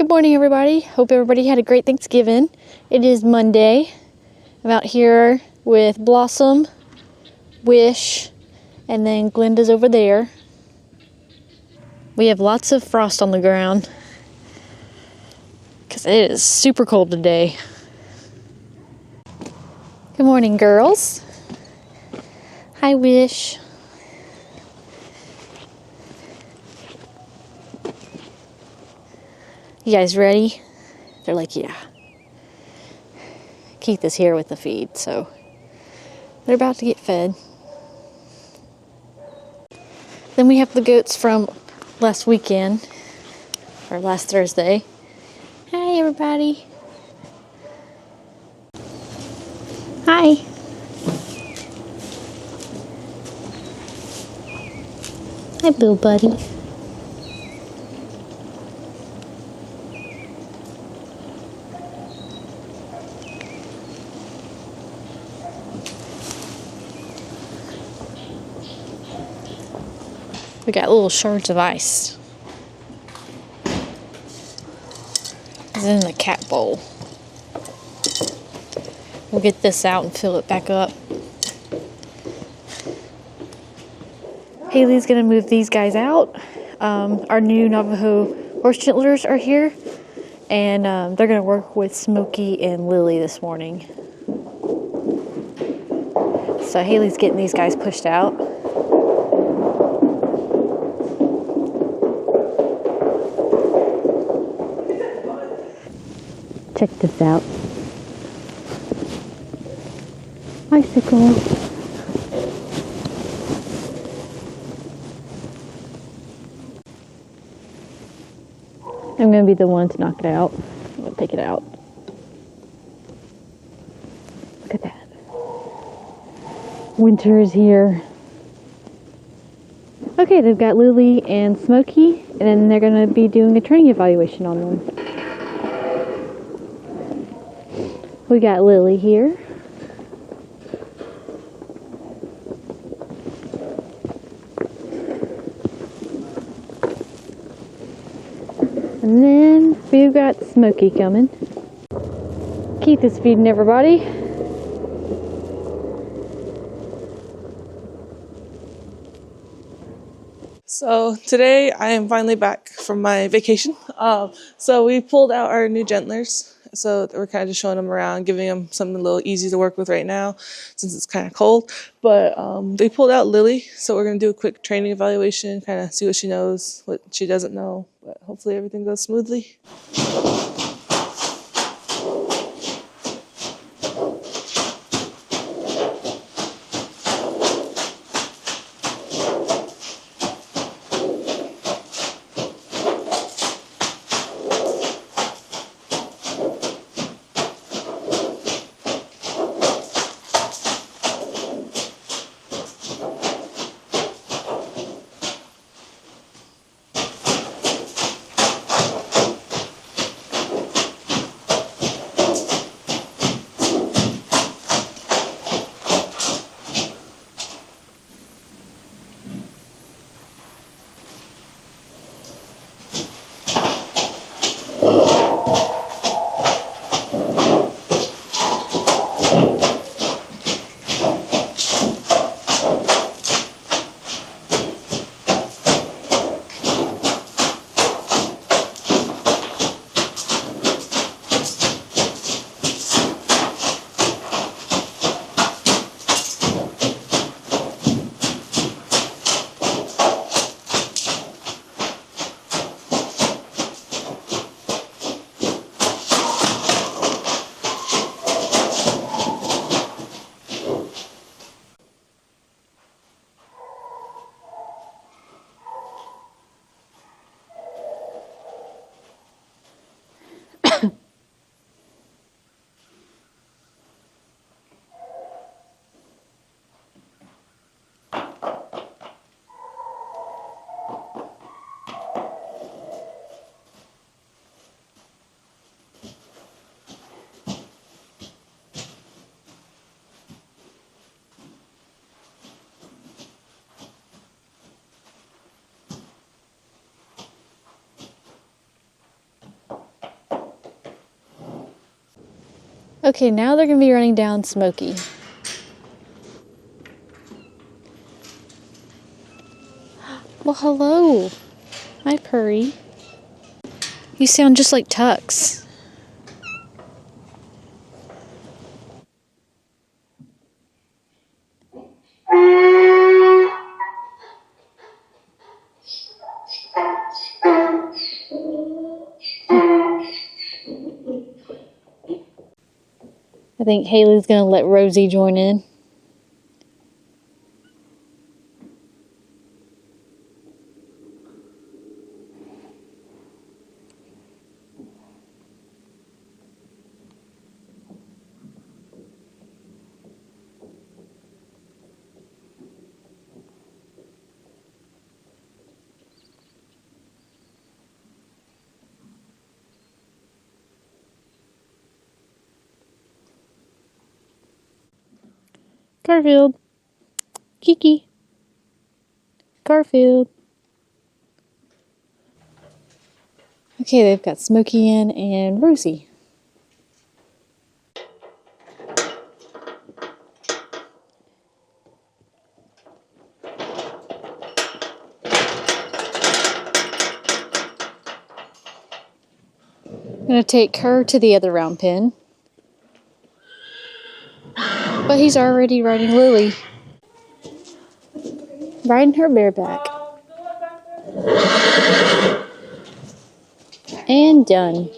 Good morning, everybody. Hope everybody had a great Thanksgiving. It is Monday. I'm out here with Blossom, Wish, and then Glenda's over there. We have lots of frost on the ground because it is super cold today. Good morning, girls. Hi, Wish. You guys ready? They're like, yeah. Keith is here with the feed, so they're about to get fed. Then we have the goats from last weekend, or last Thursday. Hi, everybody. Hi. Hi, Bill Buddy. We got little shards of ice. It's in the cat bowl. We'll get this out and fill it back up. Haley's gonna move these guys out. Our new Navajo horse gentlers are here, and they're gonna work with Smokey and Lily this morning. So Haley's getting these guys pushed out. Check this out. Bicycle. I'm going to be the one to knock it out. I'm going to take it out. Look at that. Winter is here. Okay, they've got Lily and Smokey, and then they're going to be doing a training evaluation on them. We got Lily here. And then we've got Smokey coming. Keith is feeding everybody. So today I am finally back from my vacation. So we pulled out our new gentlers. So we're kind of just showing them around, giving them something a little easy to work with right now since it's kind of cold. But they pulled out Lily, so we're going to do a quick training evaluation, kind of see what she knows, what she doesn't know. But hopefully everything goes smoothly. Okay, now they're going to be running down Smokey. Well, hello. Hi, Purry. You sound just like Tux. I think Haley's going to let Rosie join in. Garfield. Kiki. Garfield. Okay, they've got Smokey in and Rosie. I'm going to take her to the other round pen. But he's already riding Lily. Riding her bareback. And done.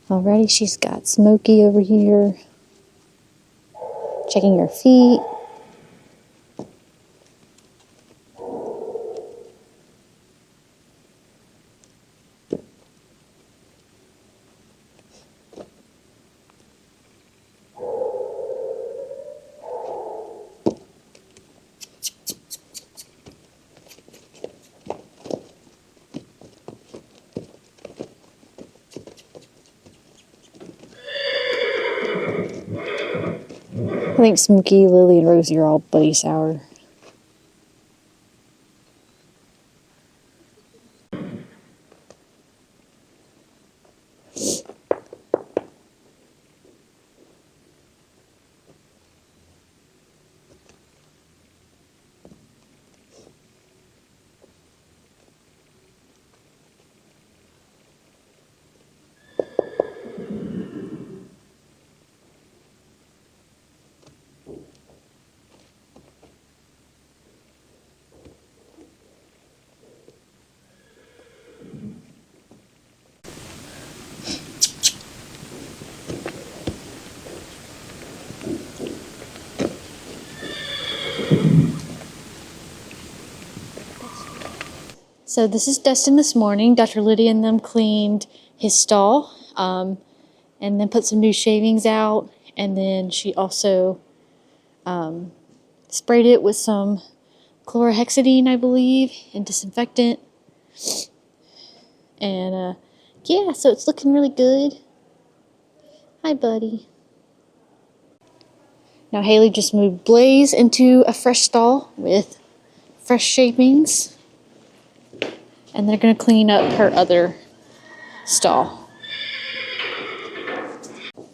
Alrighty, she's got Smokey over here. Checking her feet. I think Smokey, Lily, and Rosie are all buddy sour. So this is Dustin this morning. Dr. Lydia and them cleaned his stall and then put some new shavings out. And then she also sprayed it with some chlorhexidine, I believe, and disinfectant. And yeah, so it's looking really good. Hi, buddy. Now Haley just moved Blaze into a fresh stall with fresh shavings. And they're going to clean up her other stall. And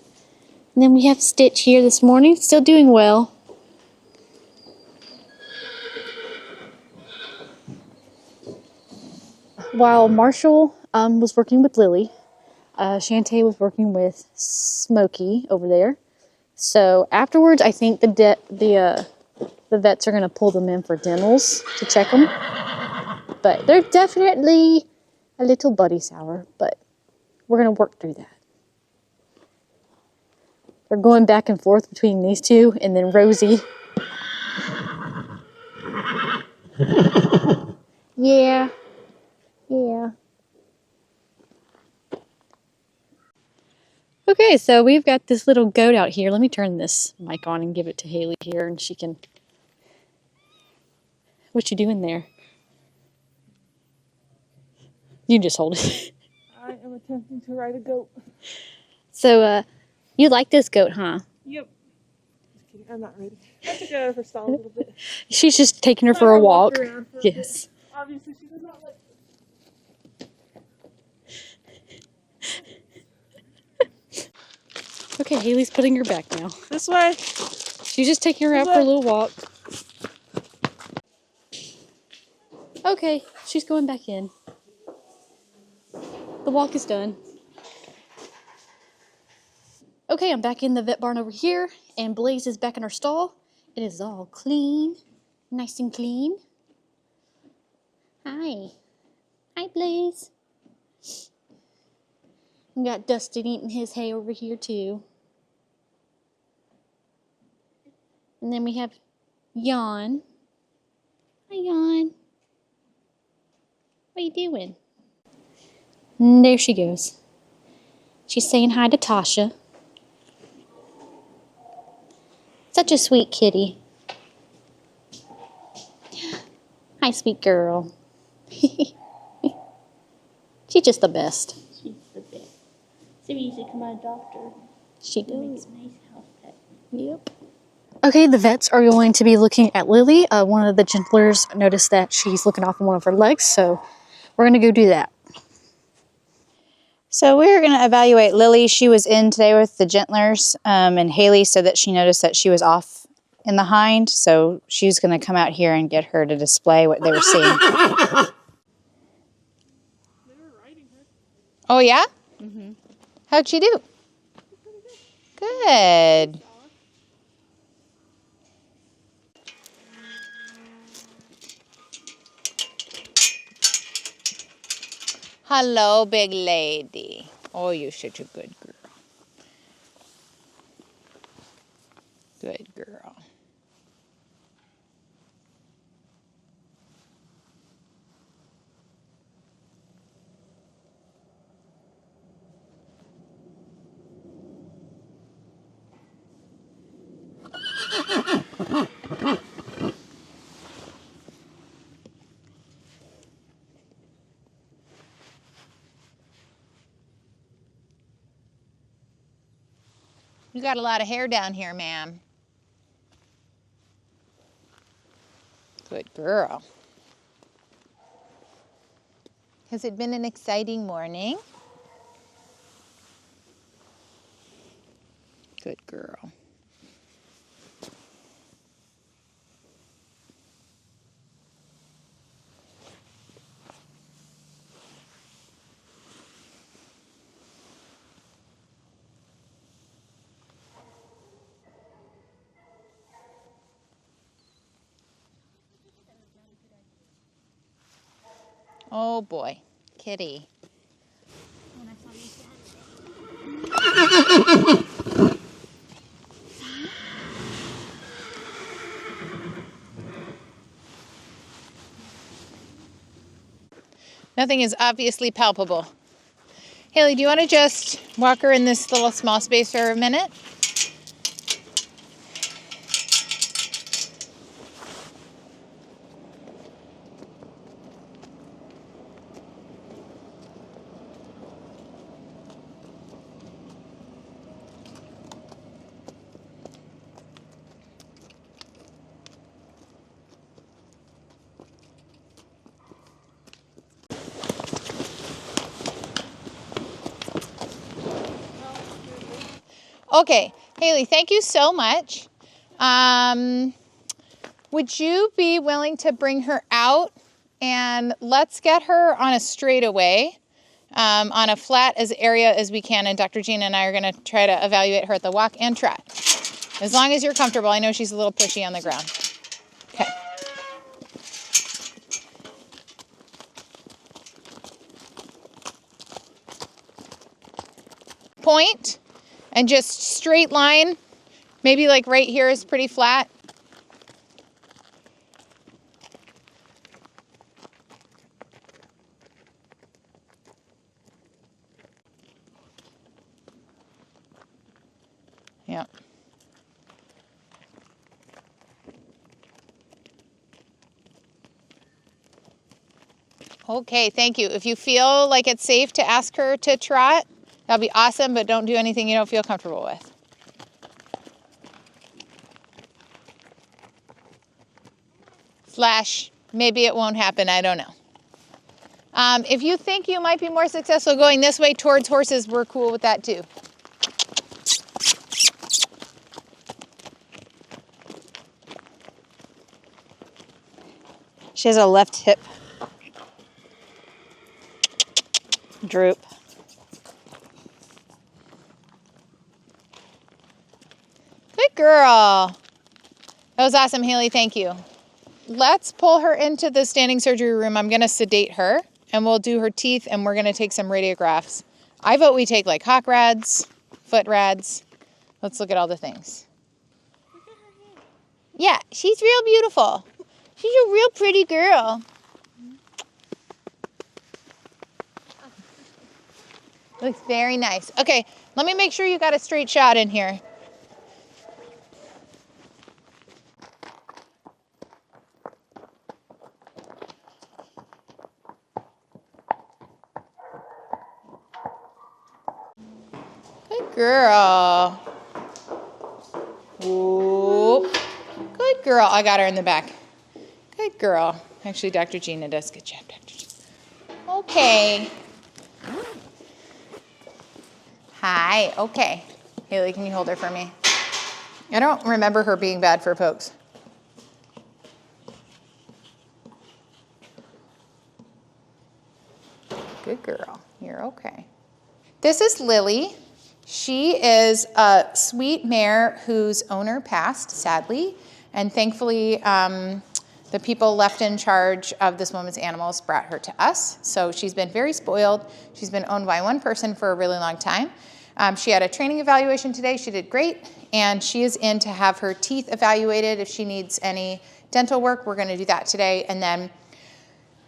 then we have Stitch here this morning, still doing well. While Marshall was working with Lily, Shantae was working with Smokey over there. So afterwards, I think the vets are going to pull them in for dentals to check them. But they're definitely a little buddy sour, but we're going to work through that. They're going back and forth between these two, and then Rosie. Yeah. Okay, so we've got this little goat out here. Let me turn this mic on and give it to Haley here, and she can... What you doing there? You just hold it. I am attempting to ride a goat. So, You like this goat, huh? Yep. Just kidding. I'm not ready. I have to get out of her stall a little bit. She's just taking her for a walk. Yes. Obviously, she does not like. Okay, Haley's putting her back now. This way. She's just taking her out for a little walk. Okay, she's going back in. The walk is done. Okay, I'm back in the vet barn over here, and Blaze is back in her stall. It is all clean, nice and clean. Hi. Hi, Blaze. We got Dustin eating his hay over here, too. And then we have Jan. Hi, Jan. What are you doing? And there she goes. She's saying hi to Tasha. Such a sweet kitty. Hi, sweet girl. She's just the best. She's the best. So easy to come out doctor. She Makes does. a nice house pet. Yep. Okay, the vets are going to be looking at Lily. One of the gentlers noticed that she's looking off on one of her legs, so we're going to go do that. So we're going to evaluate Lily. She was in today with the gentlers, and Haley said that she noticed that she was off in the hind, so she's going to come out here and get her to display what they were seeing. Oh, yeah? Mm-hmm. How'd she do? Good. Hello, big lady. Oh, you're such a good girl. Good girl. You got a lot of hair down here, ma'am. Good girl. Has it been an exciting morning? Good girl. Oh boy, kitty. Nothing is obviously palpable. Haley, do you want to just walk her in this little small space for a minute? Okay, Haley, thank you so much. Would you be willing to bring her out and let's get her on a straightaway, on a flat as area as we can, and Dr. Jean and I are going to try to evaluate her at the walk and trot. As long as you're comfortable. I know she's a little pushy on the ground. Okay. Point and just straight line. Maybe like right here is pretty flat. Yeah. Okay, thank you. If you feel like it's safe to ask her to trot, That'll be awesome, but don't do anything you don't feel comfortable with. Slash, maybe it won't happen, I don't know. If you think you might be more successful going this way towards horses, we're cool with that too. She has a left hip droop. Good girl. That was awesome, Haley. Thank you. Let's pull her into the standing surgery room. I'm going to sedate her, and we'll do her teeth, and we're going to take some radiographs. I vote we take like hock rads, foot rads. Let's look at all the things. Yeah, she's real beautiful. She's a real pretty girl. Looks very nice. Okay, let me make sure you got a straight shot in here. Good girl. Whoop. Good girl. I got her in the back. Good girl. Actually, Dr. Gina does. Good job, Dr. Gina. Okay. Hi. Okay. Haley, can you hold her for me? I don't remember her being bad for pokes. Good girl. You're okay. This is Lily. She is a sweet mare whose owner passed, sadly, and thankfully the people left in charge of this woman's animals brought her to us. So she's been very spoiled. She's been owned by one person for a really long time. She had a training evaluation today. She did great, and she is in to have her teeth evaluated. If she needs any dental work, we're going to do that today. And then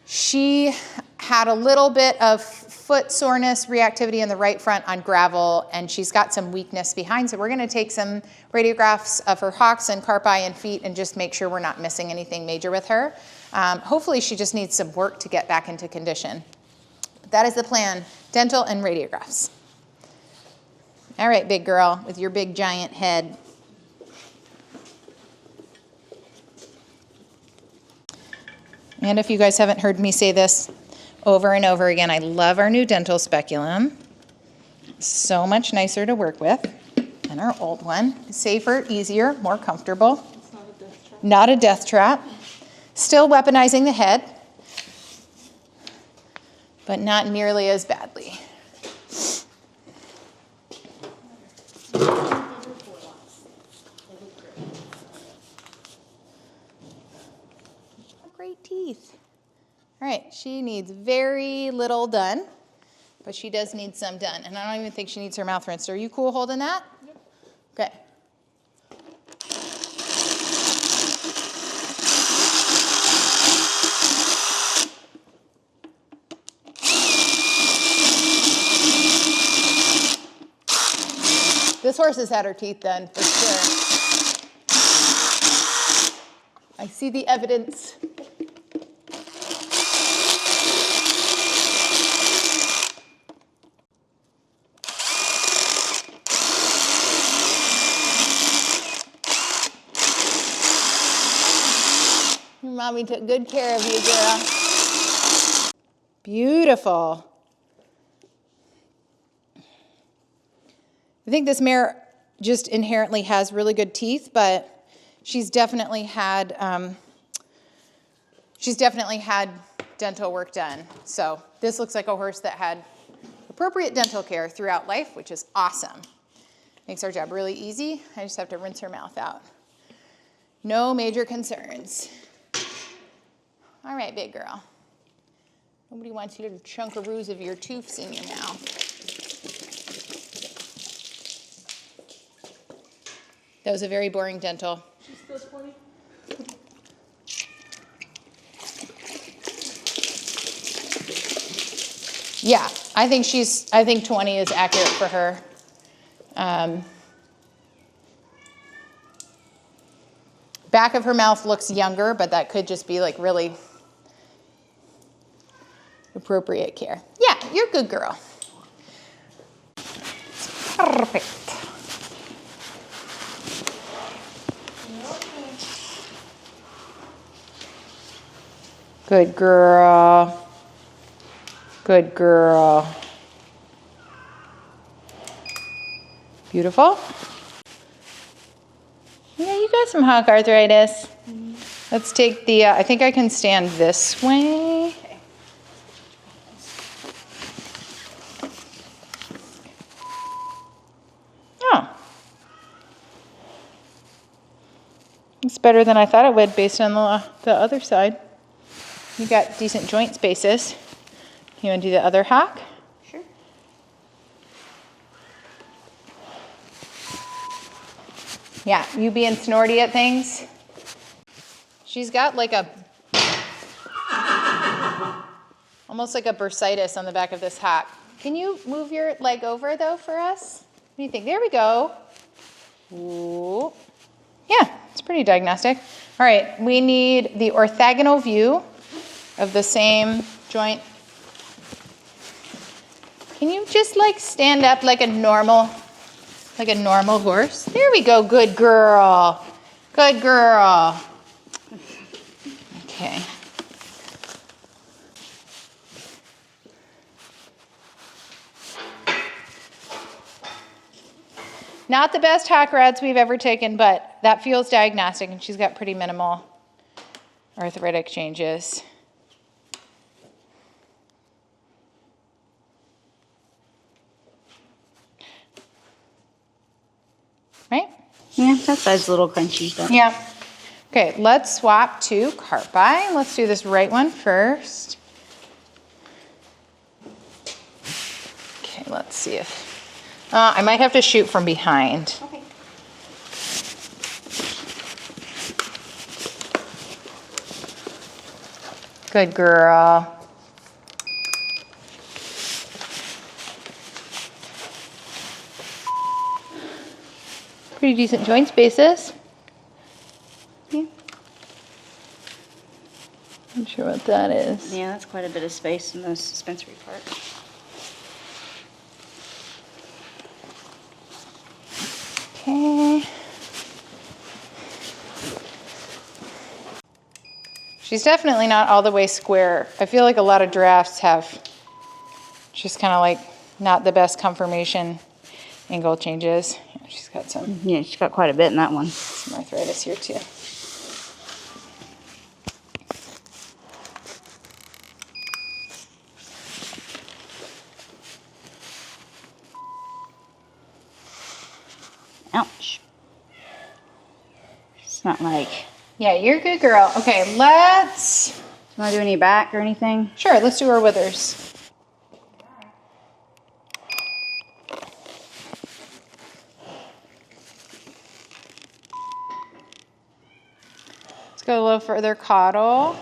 she had a little bit of foot soreness, reactivity in the right front on gravel, and she's got some weakness behind. So we're going to take some radiographs of her hocks and carpi and feet and just make sure we're not missing anything major with her. Hopefully she just needs some work to get back into condition. But that is the plan, dental and radiographs. All right, big girl with your big giant head. And if you guys haven't heard me say this over and over again, I love our new dental speculum. So much nicer to work with than our old one. Safer, easier, more comfortable. It's not a death trap. Not a death trap. Still weaponizing the head, but not nearly as badly. Great teeth. All right, she needs very little done, but she does need some done. And I don't even think she needs her mouth rinsed. Are you cool holding that? Yep. Okay. This horse has had her teeth done for sure. I see the evidence. Your mommy took good care of you, girl. Beautiful. I think this mare just inherently has really good teeth, but she's definitely had dental work done. So this looks like a horse that had appropriate dental care throughout life, which is awesome. Makes our job really easy. I just have to rinse her mouth out. No major concerns. All right, big girl. Nobody wants little chunkaroos of your tooths in your mouth. That was a very boring dental. She's still 20. Yeah, I think 20 is accurate for her. Back of her mouth looks younger, but that could just be like really appropriate care. Yeah, you're a good girl. Perfect. Good girl. Good girl. Beautiful. Yeah, you got some hock arthritis. Let's take the, I think I can stand this way. Oh. It's better than I thought it would based on the other side. You got decent joint spaces. You want to do the other hock? Sure. Yeah, you being snorty at things. She's got like a, almost like a bursitis on the back of this hock. Can you move your leg over though for us? What do you think? There we go. Ooh. Yeah, it's pretty diagnostic. All right, we need the orthogonal view of the same joint. Can you just like stand up like a normal horse? There we go, good girl. Good girl. Okay. Not the best hock rads we've ever taken, but that feels diagnostic, and she's got pretty minimal arthritic changes. Right? Yeah, that side's a little crunchy. But. Yeah. Okay, let's swap to carpi. Let's do this right one first. Okay, let's see if... I might have to shoot from behind. Okay. Good girl. Pretty decent joint spaces. Yeah. Not sure what that is. Yeah, that's quite a bit of space in the suspensory part. Okay. She's definitely not all the way square. I feel like a lot of giraffes have just kind of like not the best conformation angle changes. Yeah, she's got some Yeah, she's got quite a bit in that one. arthritis here too. Ouch. It's not like... Yeah, you're a good girl. Okay, let's... Want to do any back or anything? Sure, let's do her withers. Let's go a little further caudal.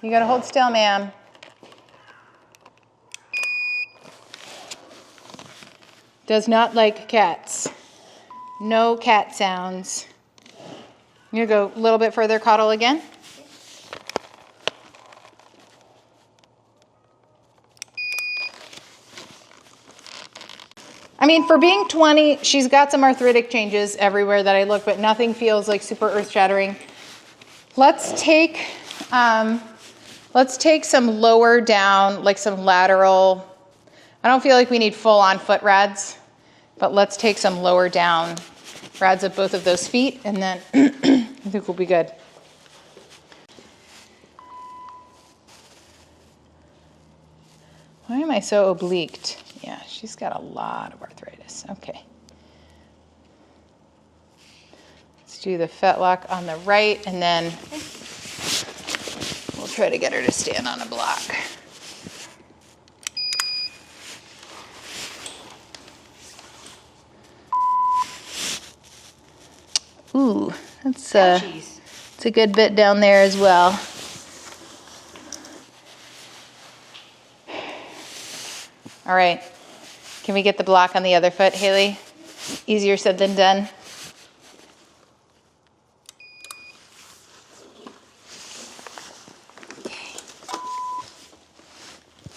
You gotta hold still, ma'am. Does not like cats. No cat sounds. You go a little bit further caudal again. I mean, for being 20, she's got some arthritic changes everywhere that I look, but nothing feels like super earth-shattering. Let's take some lower down, like some lateral. I don't feel like we need full-on foot rads, but let's take some lower down rads of both of those feet, and then I think we'll be good. Why am I so obliqued? Yeah, she's got a lot of arthritis. Okay. Let's do the fetlock on the right, and then we'll try to get her to stand on a block. Ooh, it's a good bit down there as well. All right, can we get the block on the other foot, Haley? Easier said than done.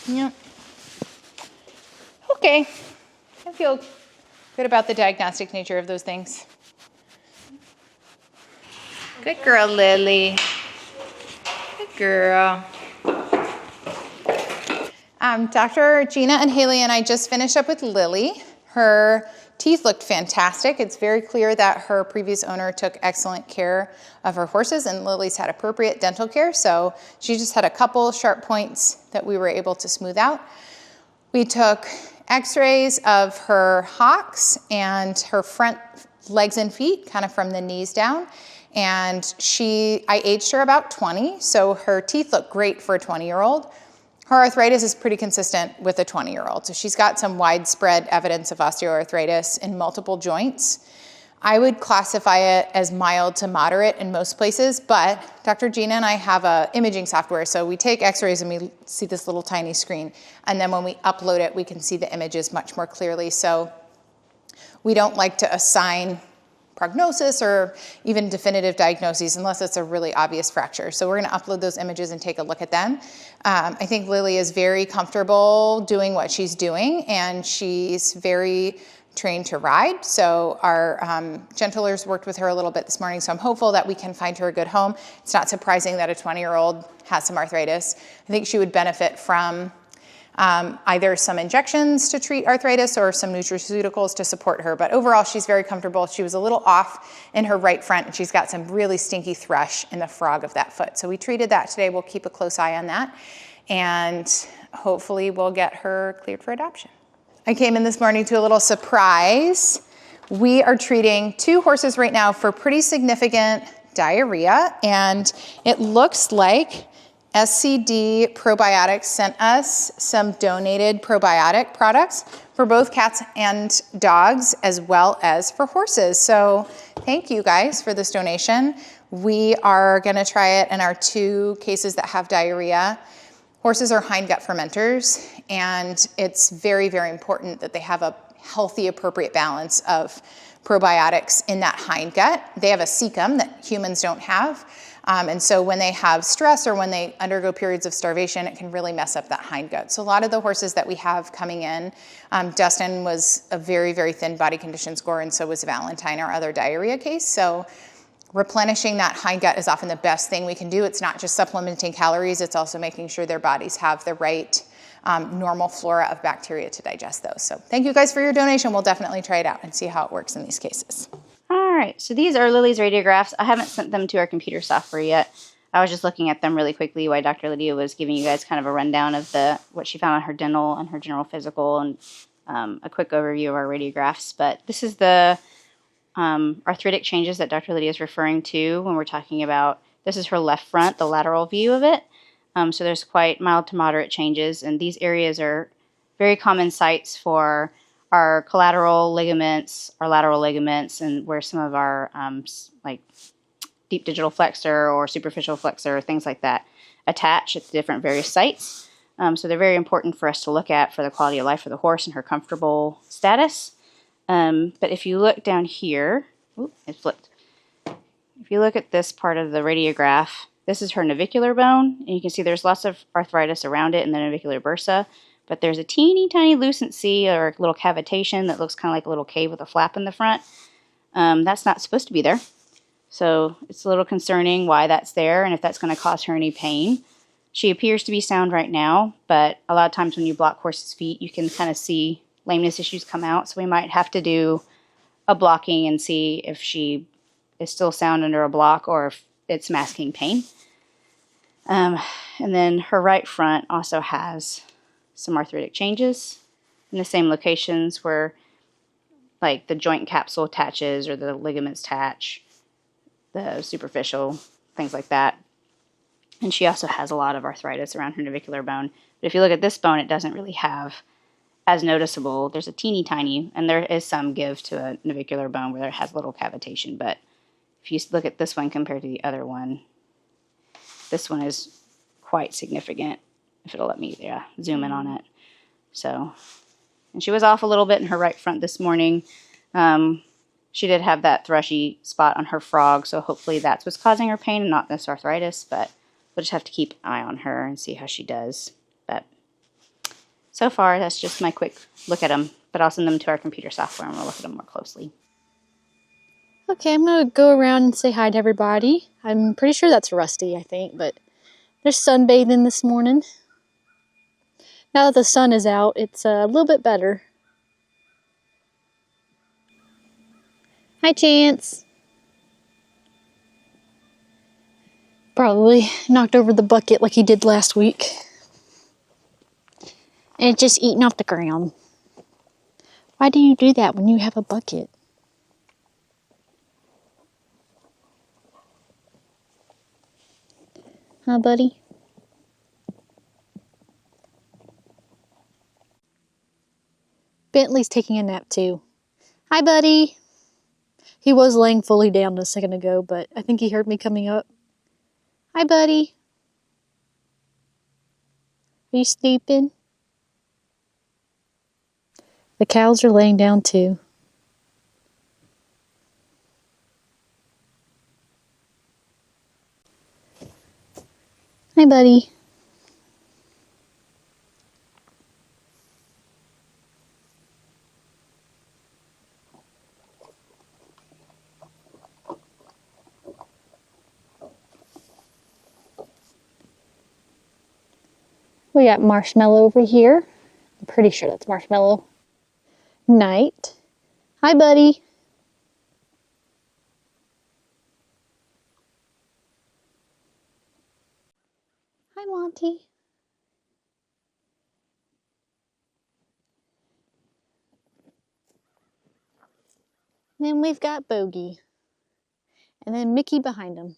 Yep. Okay. I feel good about the diagnostic nature of those things. Good girl, Lily. Good girl. Dr. Gina and Haley and I just finished up with Lily. Her teeth looked fantastic. It's very clear that her previous owner took excellent care of her horses, and Lily's had appropriate dental care. So she just had a couple sharp points that we were able to smooth out. We took x-rays of her hocks and her front legs and feet, kind of from the knees down. And I aged her about 20, so her teeth look great for a 20-year-old. Her arthritis is pretty consistent with a 20-year-old. So she's got some widespread evidence of osteoarthritis in multiple joints. I would classify it as mild to moderate in most places, but Dr. Gina and I have imaging software. So we take x-rays and we see this little tiny screen. And then when we upload it, we can see the images much more clearly. So we don't like to assign prognosis or even definitive diagnoses unless it's a really obvious fracture. So we're going to upload those images and take a look at them. I think Lily is very comfortable doing what she's doing, and she's very trained to ride. So our gentlers worked with her a little bit this morning, so I'm hopeful that we can find her a good home. It's not surprising that a 20-year-old has some arthritis. I think she would benefit from either some injections to treat arthritis or some nutraceuticals to support her. But overall, she's very comfortable. She was a little off in her right front, and she's got some really stinky thrush in the frog of that foot. So we treated that today. We'll keep a close eye on that, and hopefully we'll get her cleared for adoption. I came in this morning to a little surprise. We are treating 2 horses right now for pretty significant diarrhea, and it looks like SCD Probiotics sent us some donated probiotic products for both cats and dogs, as well as for horses. So thank you guys for this donation. We are going to try it in our 2 cases that have diarrhea. Horses are hindgut fermenters, and it's very, very important that they have a healthy, appropriate balance of probiotics in that hindgut. They have a cecum that humans don't have. And so when they have stress or when they undergo periods of starvation, it can really mess up that hindgut. So a lot of the horses that we have coming in, Dustin was a very, very thin body condition score, and so was Valentine, our other diarrhea case. So replenishing that hindgut is often the best thing we can do. It's not just supplementing calories, it's also making sure their bodies have the right normal flora of bacteria to digest those. So thank you guys for your donation. We'll definitely try it out and see how it works in these cases. All right, so these are Lily's radiographs. I haven't sent them to our computer software yet. I was just looking at them really quickly while Dr. Lydia was giving you guys kind of a rundown of what she found on her dental and her general physical, and a quick overview of our radiographs. But this is the arthritic changes that Dr. Lydia is referring to when we're talking about, this is her left front, the lateral view of it. So there's quite mild to moderate changes, and these areas are very common sites for our collateral ligaments, our lateral ligaments, and where some of our like deep digital flexor or superficial flexor, things like that, attach at different various sites. So they're very important for us to look at for the quality of life for the horse and her comfortable status. But if you look down here, it flipped. If you look at this part of the radiograph, this is her navicular bone, and you can see there's lots of arthritis around it in the navicular bursa. But there's a teeny tiny lucency or a little cavitation that looks kind of like a little cave with a flap in the front. That's not supposed to be there. So it's a little concerning why that's there and if that's going to cause her any pain. She appears to be sound right now, but a lot of times when you block horses' feet, you can kind of see lameness issues come out. So we might have to do a blocking and see if she is still sound under a block or if it's masking pain. And then her right front also has some arthritic changes in the same locations where like the joint capsule attaches or the ligaments attach, the superficial, things like that. And she also has a lot of arthritis around her navicular bone. But if you look at this bone, it doesn't really have as noticeable. There's a teeny tiny, and there is some give to a navicular bone where it has a little cavitation. But if you look at this one compared to the other one, this one is quite significant. If it'll let me zoom in on it. So, and she was off a little bit in her right front this morning. She did have that thrushy spot on her frog, so hopefully that's what's causing her pain and not this arthritis, but we'll just have to keep an eye on her and see how she does. But So far, that's just my quick look at them, but I'll send them to our computer software and we'll look at them more closely. Okay, I'm going to go around and say hi to everybody. I'm pretty sure that's Rusty, I think, but they're sunbathing this morning. Now that the sun is out, it's a little bit better. Hi, Chance. Probably knocked over the bucket like he did last week. And it's just eating off the ground. Why do you do that when you have a bucket? Huh, buddy? Bentley's taking a nap too. Hi, buddy. He was laying fully down a second ago, but I think he heard me coming up. Hi, buddy. Are you sleeping? The cows are laying down too. Hi, buddy. We got Marshmallow over here. I'm pretty sure that's Marshmallow. Night. Hi, buddy. Hi, Monty. Then we've got Bogey. And then Mickey behind him.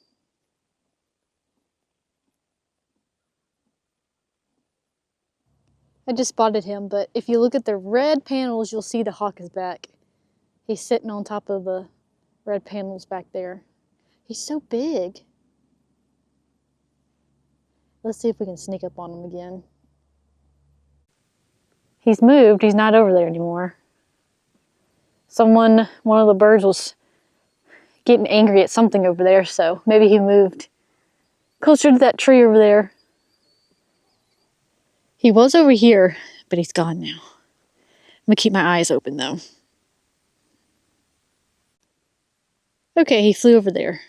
I just spotted him, but if you look at the red panels, you'll see the hawk is back. He's sitting on top of the red panels back there. He's so big. Let's see if we can sneak up on him again. He's moved. He's not over there anymore. One of the birds was getting angry at something over there, so maybe he moved closer to that tree over there. He was over here, but he's gone now. I'm gonna keep my eyes open though. Okay, he flew over there.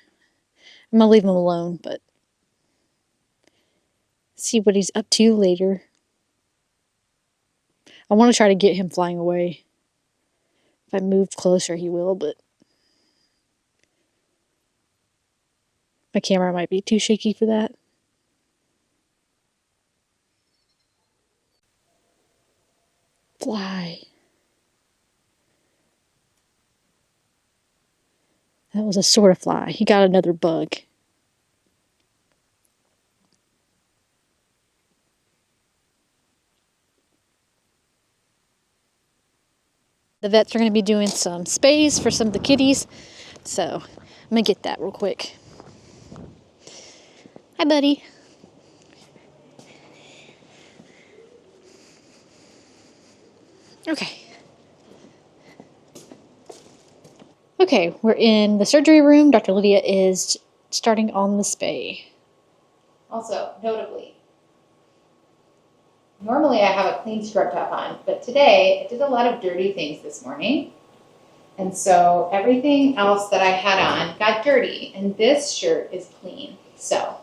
I'm gonna leave him alone, but see what he's up to later. I want to try to get him flying away. If I move closer, he will, but my camera might be too shaky for that. Fly. That was a sort of fly. He got another bug. The vets are going to be doing some spays for some of the kitties, so I'm going to get that real quick. Hi, buddy. Okay, we're in the surgery room. Dr. Lydia is starting on the spay. Also, notably, normally I have a clean scrub top on, but today I did a lot of dirty things this morning. And so everything else that I had on got dirty, and this shirt is clean. So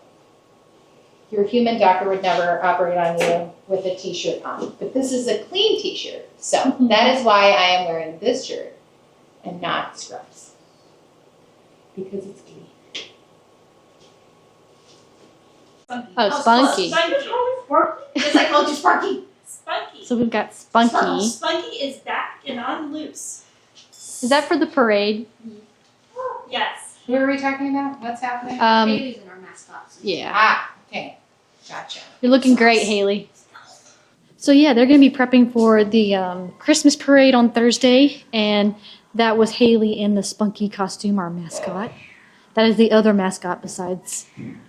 your human doctor would never operate on you with a t-shirt on, but this is a clean t-shirt. So that is why I am wearing this shirt and not scrubs, because it's clean. Oh, Spunky. Yes, I called you Sparky. Spunky. So we've got Spunky. Spunky is back and on loose. Is that for the parade? Yes. What are we talking about? What's happening? Babies in our mascots. Yeah. Ah, okay. Gotcha. You're looking great, Haley. So yeah, they're going to be prepping for the Christmas parade on Thursday, and that was Haley in the Spunky costume, our mascot. That is the other mascot besides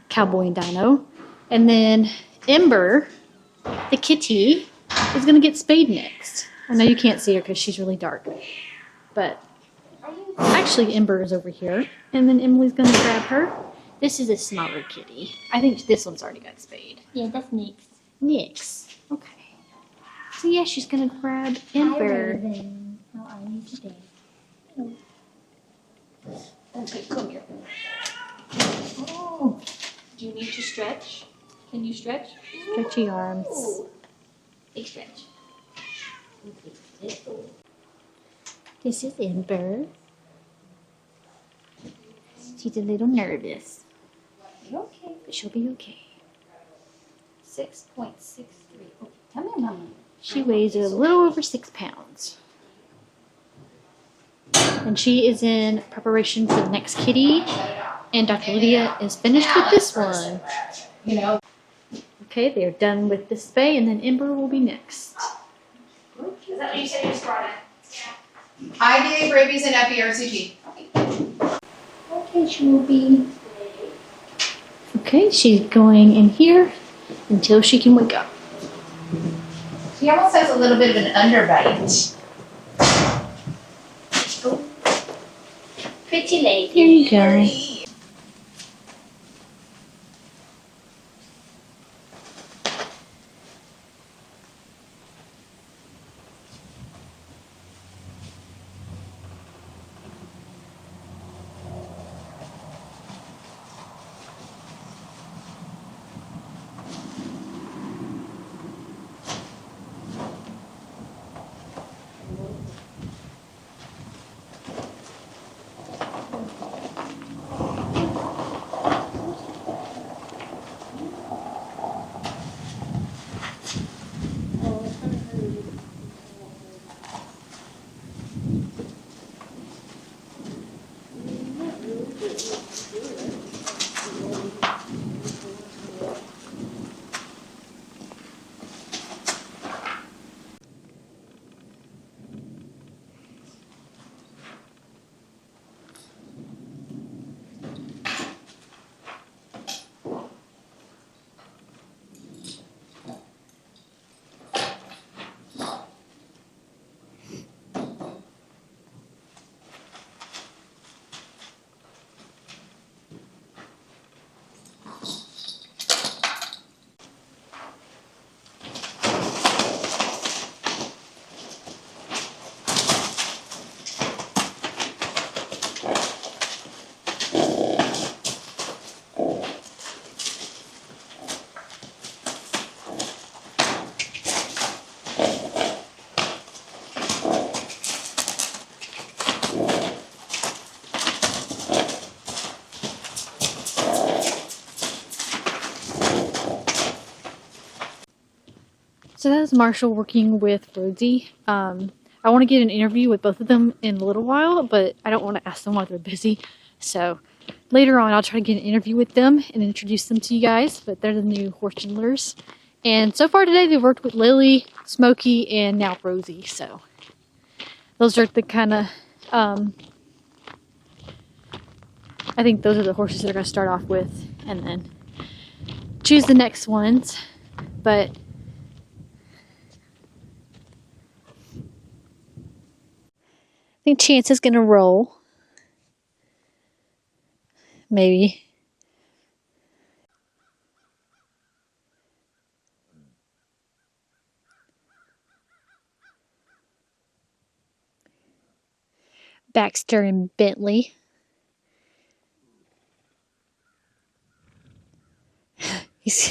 Cowboy and Dino. And then Ember, the kitty, is going to get spayed next. I know you can't see her because she's really dark. But actually Ember is over here. And then Emily's going to grab her. This is a smaller kitty. I think this one's already got spayed. Yeah, that's neat. Nix. Okay. So yeah, she's gonna grab Ember. How are you today? Okay, come here. Oh, do you need to stretch? Can you stretch? Stretchy arms. Ooh. Big stretch. This is Ember. She's a little nervous, Okay. but she'll be okay. 6.63. Oh, come here, Mama. She weighs a little over 6 pounds. And she is in preparation for the next kitty. And Dr. Lydia is finished with this one. You know. Okay, they're done with this spay, and then Ember will be next. Is that what you said you just brought in? IDA, rabies, and FERCG. Okay, Shmoopy. Okay, she's going in here until she can wake up. She almost has a little bit of an underbite. Pretty lady. Here you go. So that was Marshall working with Rosie. I want to get an interview with both of them in a little while, but I don't want to ask them while they're busy. So later on, I'll try to get an interview with them and introduce them to you guys, but they're the new horse handlers. And so far today, they've worked with Lily, Smokey, and now Rosie. So those are the kind of, I think those are the horses that are going to start off with and then choose the next ones. But I think Chance is going to roll. Maybe. Baxter and Bentley. He's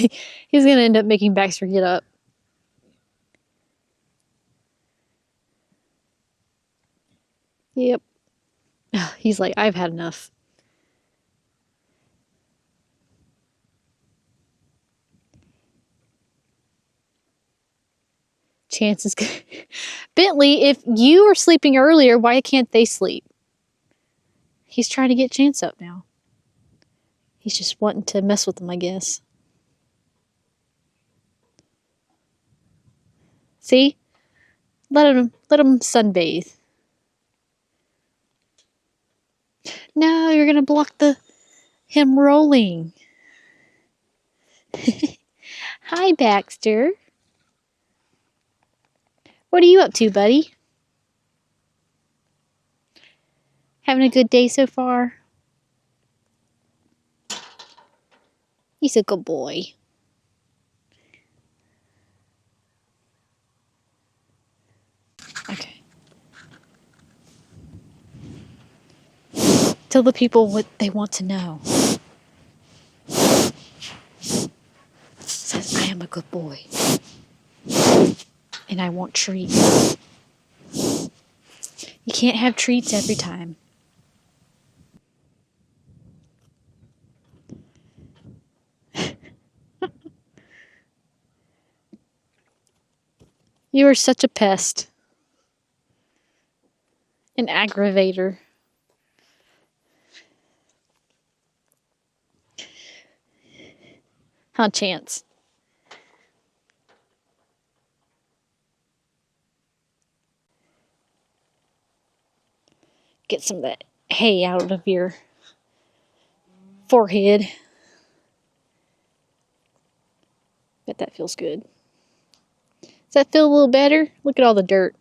going to end up making Baxter get up. Yep. He's like, I've had enough. Chance is good. Bentley, if you were sleeping earlier, why can't they sleep? He's trying to get Chance up now. He's just wanting to mess with them, I guess. See? Let him sunbathe. No, you're gonna block him rolling. Hi, Baxter. What are you up to, buddy? Having a good day so far? He's a good boy. Tell the people what they want to know. Says, I am a good boy. And I want treats. You can't have treats every time. You are such a pest. An aggravator. Huh, Chance? Get some of that hay out of your forehead. Bet that feels good. Does that feel a little better? Look at all the dirt.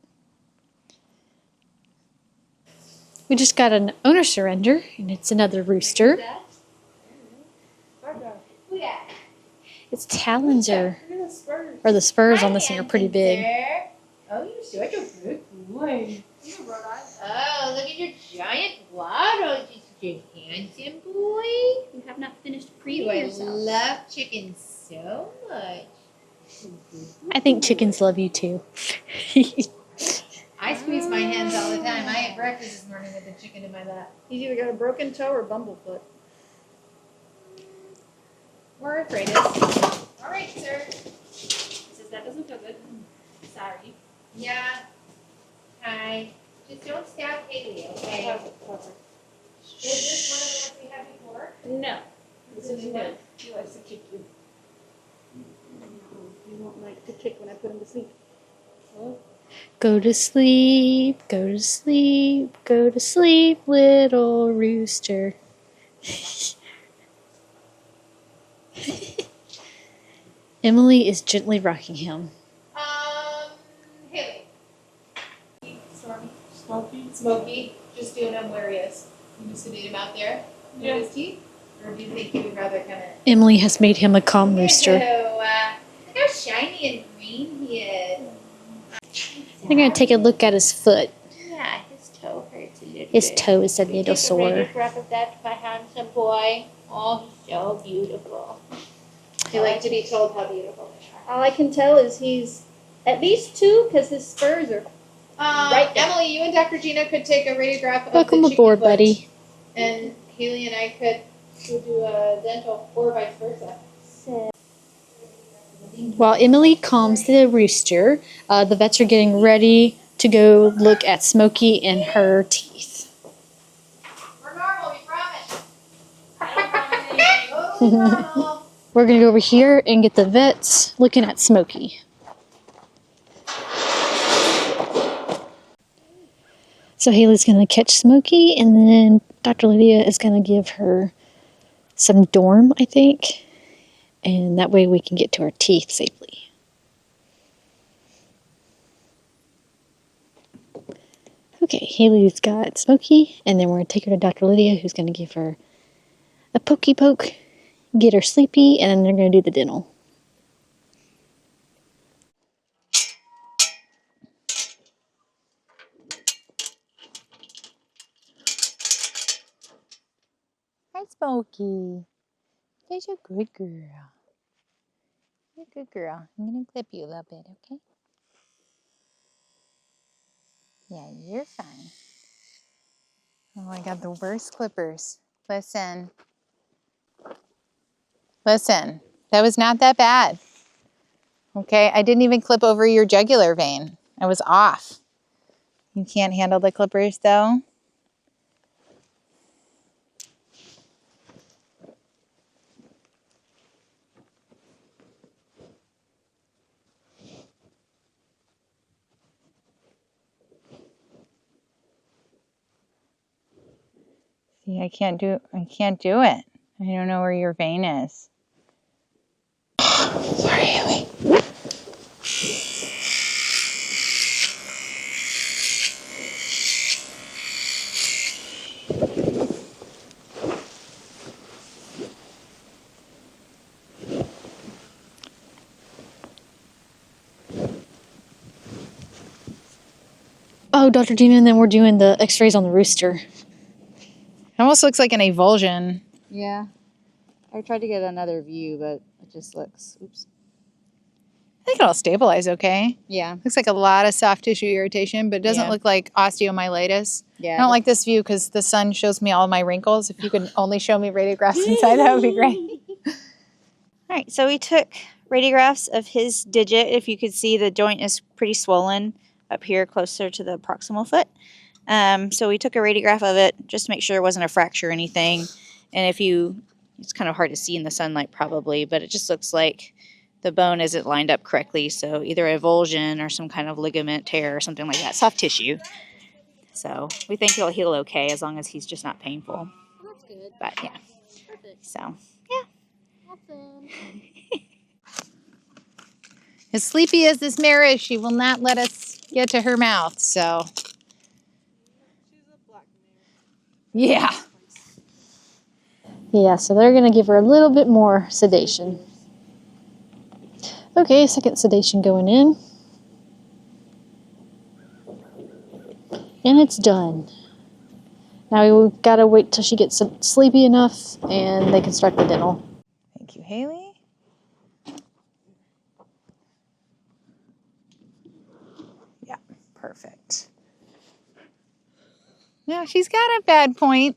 We just got an owner surrender, and it's another rooster. Its talons or the spurs on this thing are pretty big. Oh, you're such a good boy. Oh, look at your giant waddle. You're such a handsome boy. You have not finished I preening yourself. love chickens so much. I think chickens love you too. I squeeze my hands all the time. I ate breakfast this morning with a chicken in my lap. He's either got a broken toe or bumblefoot. Or arthritis. All right, sir. Says that doesn't feel good. Sorry. Yeah. Hi. Just don't stab Haley, okay? Is this one of the ones we had before? No. This is a new one? He likes to kick you. He won't like to kick when I put him to sleep. Go to sleep, go to sleep, go to sleep, little rooster. Emily is gently rocking him. Haley. Smokey. Just doing him where he is. You just sedate him out there with his teeth? Or do you think you would rather kind of... Emily has made him a calm rooster. Look how shiny and green he is. They're going to take a look at his foot. Yeah, his toe hurts a little His bit. toe is a little Take a sore. radiograph of that, my handsome boy. Oh, he's so beautiful. You like to be told how beautiful they are. All I can tell is he's at least 2 because his spurs are right there. Emily, you and Dr. Gina could take a radiograph of Welcome the chicken aboard, foot, buddy. and Haley and I could do a dental, or vice versa. While Emily calms the rooster, the vets are getting ready to go look at Smokey and her teeth. We're normal, we promise. Totally normal. We're going to go over here and get the vets looking at Smokey. So Haley's going to catch Smokey, and then Dr. Lydia is going to give her some Dorm, I think. And that way we can get to our teeth safely. Okay, Haley's got Smokey, and then we're going to take her to Dr. Lydia, who's going to give her a pokey poke, get her sleepy, and then they're going to do the dental. Hi, Smokey. You're a good girl. You're a good girl. I'm going to clip you a little bit, okay? Yeah, you're fine. Oh, I got the worst clippers. Listen. Listen. That was not that bad. Okay? I didn't even clip over your jugular vein. I was off. You can't handle the clippers, though? See, I can't do it. I don't know where your vein is. Sorry, Haley. Oh, Dr. Gina, and then we're doing the x-rays on the rooster. almost looks like an avulsion. Yeah. I tried to get another view, but it just looks, oops. I think it'll stabilize okay. Yeah. Looks like a lot of soft tissue irritation, but it doesn't look like osteomyelitis. Yeah. I don't like this view because the sun shows me all my wrinkles. If you could only show me radiographs inside, that would be great. All right, so we took radiographs of his digit. If you could see, the joint is pretty swollen up here closer to the proximal foot. So we took a radiograph of it just to make sure it wasn't a fracture or anything. And it's kind of hard to see in the sunlight probably, but it just looks like the bone isn't lined up correctly. So either avulsion or some kind of ligament tear or something like that, soft tissue. So we think he'll heal okay as long as he's just not painful. That's good. But yeah, Perfect. so Awesome. As sleepy as this mare is, she will not let us get to her mouth, so. Yeah. Yeah, so they're going to give her a little bit more sedation. Okay, second sedation going in. And it's done. Now we've got to wait till she gets sleepy enough and they can start the dental. Thank you, Haley. Yeah, perfect. Yeah, she's got a bad point.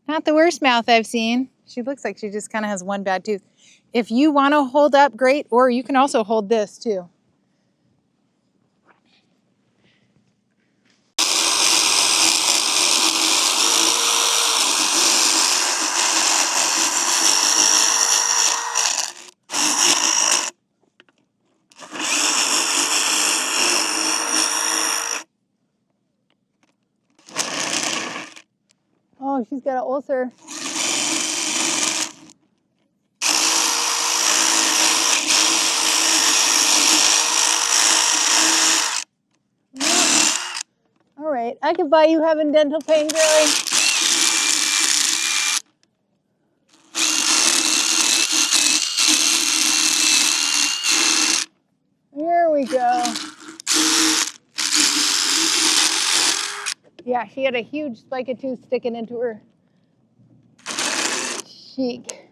Not the worst mouth I've seen. She looks like she just kind of has one bad tooth. If you want to hold up, great, or you can also hold this too. Oh, she's got an ulcer. All right, I could buy you having dental pain, girlie. Here we go. Yeah, she had a huge spike of tooth sticking into her cheek.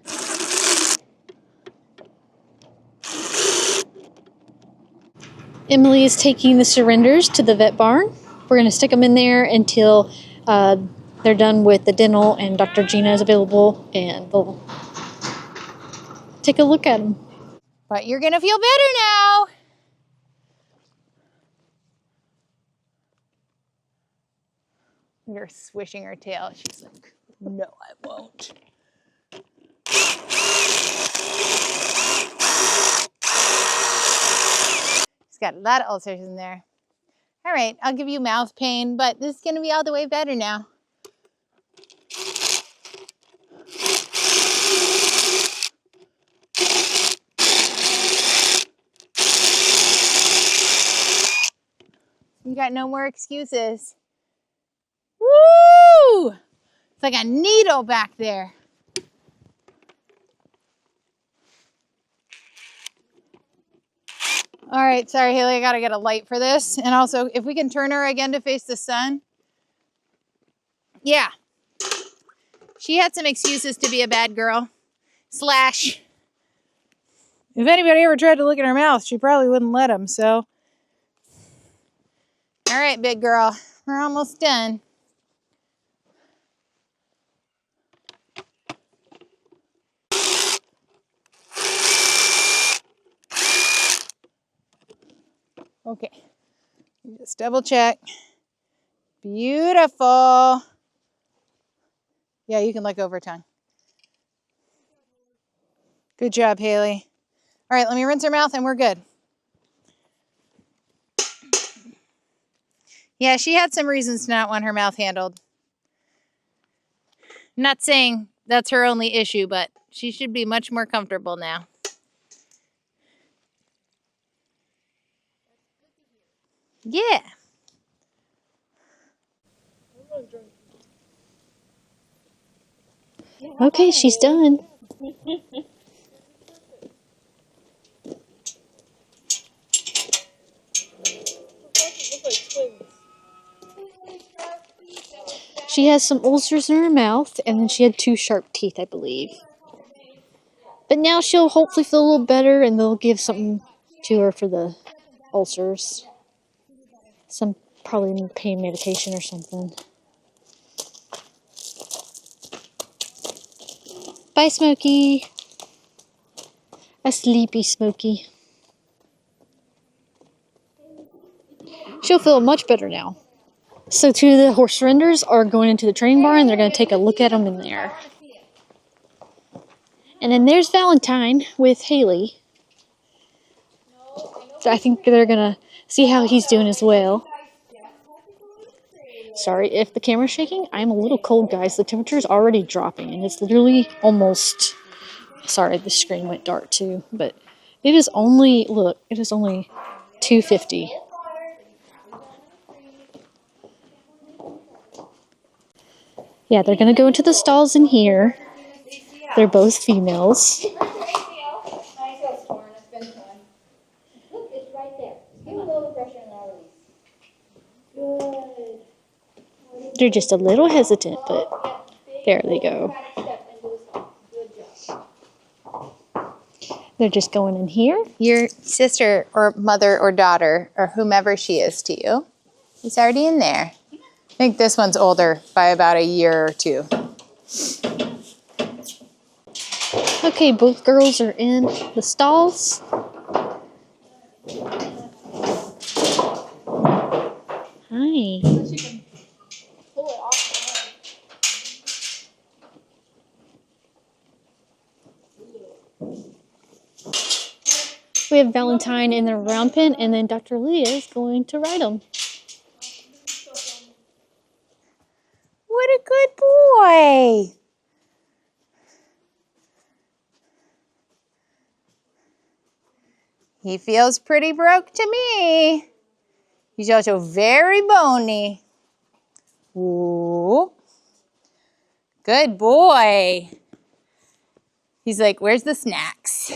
Emily is taking the surrenders to the vet barn. We're going to stick them in there until they're done with the dental and Dr. Gina is available and they'll take a look at them. But you're gonna feel better now. You're swishing her tail. She's like, no, I won't. She's got a lot of ulcers in there. All right, I'll give you mouth pain, but this is gonna be all the way better now. You got no more excuses. Woo! It's like a needle back there. All right, sorry, Haley, I gotta get a light for this. And also, if we can turn her again to face the sun. Yeah. She had some excuses to be a bad girl. Slash. If anybody ever tried to look in her mouth, she probably wouldn't let them, so. All right, big girl, we're almost done. Okay, just double check. Beautiful. Yeah, you can let go of her tongue. Good job, Haley. All right, let me rinse her mouth and we're good. Yeah, she had some reasons to not want her mouth handled. Not saying that's her only issue, but she should be much more comfortable now. Yeah. Okay, she's done. She has some ulcers in her mouth, and then she had 2 sharp teeth, I believe. But now she'll hopefully feel a little better, and they'll give something to her for the ulcers. Some probably pain medication or something. Bye, Smokey. A sleepy Smokey. She'll feel much better now. So 2 of the horse surrenders are going into the training barn. They're going to take a look at them in there. And then there's Valentine with Haley. So I think they're going to see how he's doing as well. Sorry if the camera's shaking. I'm a little cold, guys. The temperature's already dropping, and it's literally almost... Sorry, the screen went dark too. But it is only... Look, it is only 2:50. Yeah, they're going to go into the stalls in here. They're both females. They're just a little hesitant, but there they go. They're just going in here. Your sister or mother or daughter or whomever she is to you is already in there. I think this one's older by about a year or 2. Okay, both girls are in the stalls. Hi. We have Valentine in the round pen, and then Dr. Leah is going to ride him. What a good boy. He feels pretty broke to me. He's also very bony. Ooh. Good boy. He's like, where's the snacks?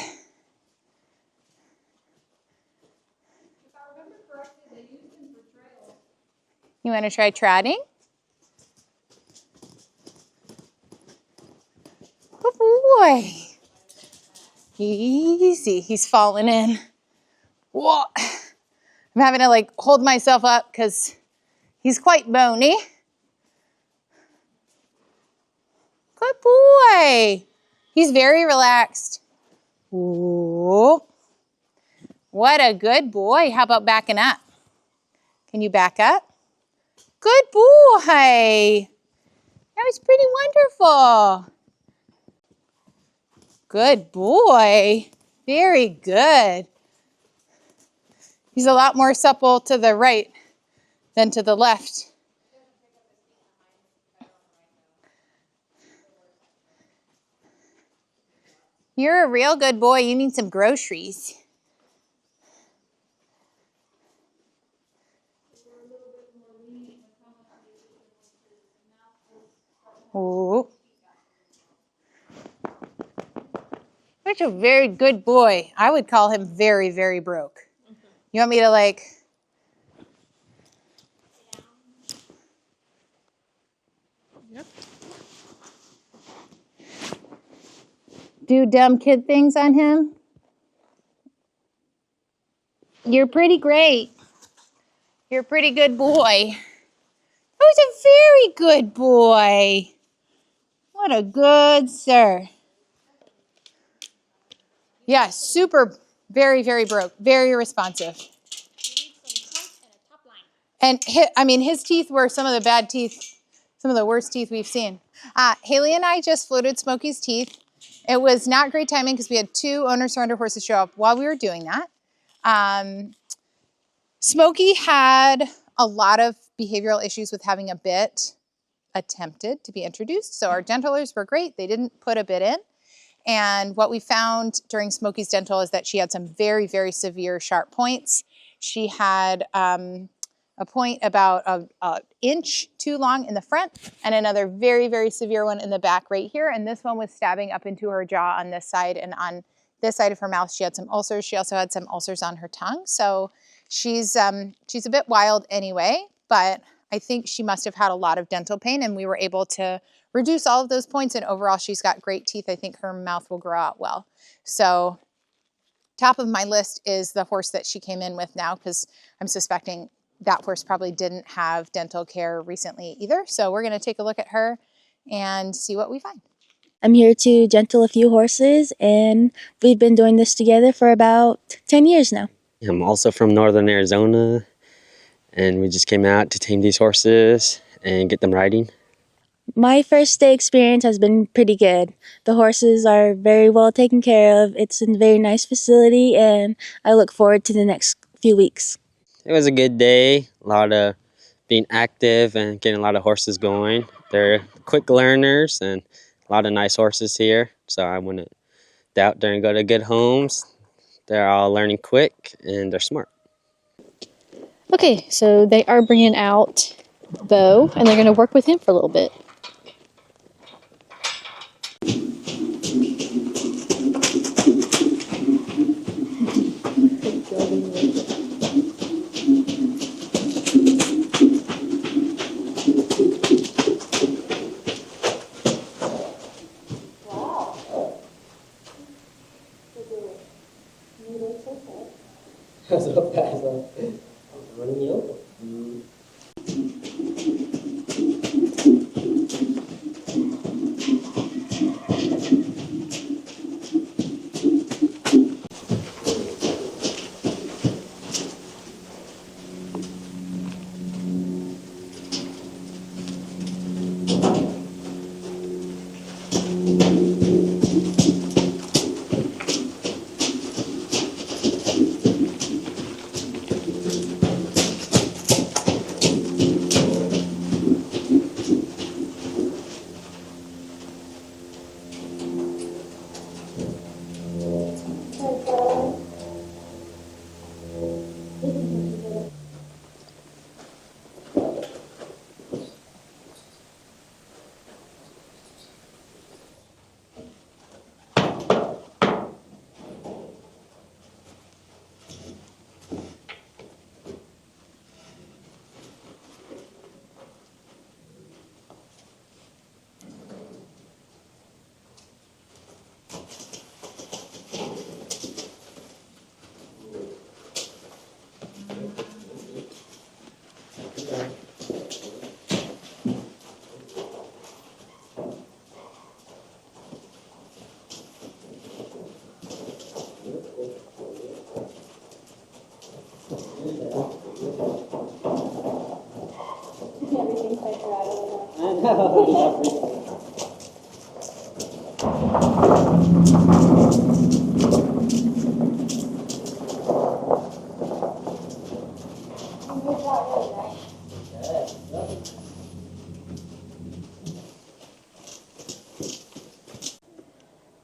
You want to try trotting? Good boy. Easy. He's falling in. Whoa. I'm having to like hold myself up because he's quite bony. Good boy. He's very relaxed. Ooh. What a good boy. How about backing up? Can you back up? Good boy. That was pretty wonderful. Good boy. Very good. He's a lot more supple to the right than to the left. You're a real good boy. You need some groceries. Ooh. Such a very good boy. I would call him very, very broke. You want me to like... Yep. Do dumb kid things on him? You're pretty great. You're a pretty good boy. That was a very good boy. What a good sir. Yeah, super, very, very broke, very responsive. And his teeth were some of the bad teeth, some of the worst teeth we've seen. Haley and I just floated Smokey's teeth. It was not great timing because we had 2 owner surrender horses show up while we were doing that. Smokey had a lot of behavioral issues with having a bit attempted to be introduced. So our dentalers were great. They didn't put a bit in. And what we found during Smokey's dental is that she had some very, very severe sharp points. She had a point about an inch too long in the front and another very, very severe one in the back right here. And this one was stabbing up into her jaw on this side, and on this side of her mouth she had some ulcers. She also had some ulcers on her tongue. So she's a bit wild anyway, but I think she must have had a lot of dental pain, and we were able to reduce all of those points, and overall she's got great teeth. I think her mouth will grow out well. So top of my list is the horse that she came in with now, because I'm suspecting that horse probably didn't have dental care recently either. So we're going to take a look at her and see what we find. I'm here to gentle a few horses, and we've been doing this together for about 10 years now. I'm also from northern Arizona, and we just came out to tame these horses and get them riding. My first day experience has been pretty good. The horses are very well taken care of. It's a very nice facility, and I look forward to the next few weeks. It was a good day, a lot of being active and getting a lot of horses going. They're quick learners and a lot of nice horses here, so I wouldn't doubt they're going to go to good homes. They're all learning quick and they're smart. Okay, so they are bringing out Bo, and they're going to work with him for a little bit.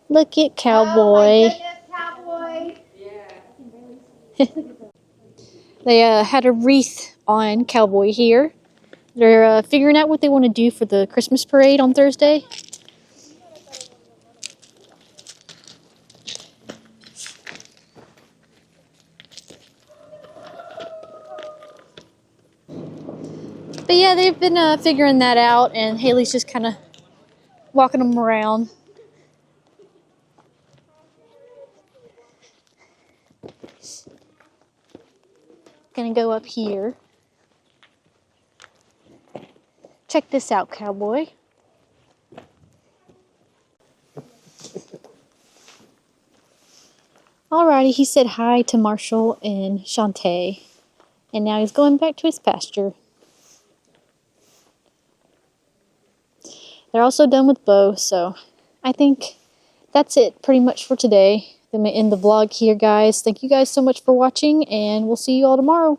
Look at Cowboy. Cowboy. They had a wreath on Cowboy here. They're figuring out what they want to do for the Christmas parade on Thursday. But yeah, they've been figuring that out, and Haley's just kind of walking them around. Gonna go up here. Check this out, Cowboy. Alrighty, he said hi to Marshall and Shantae, and now he's going back to his pasture. They're also done with Bo, so I think that's it pretty much for today. I'm gonna end the vlog here, guys. Thank you guys so much for watching, and we'll see you all tomorrow.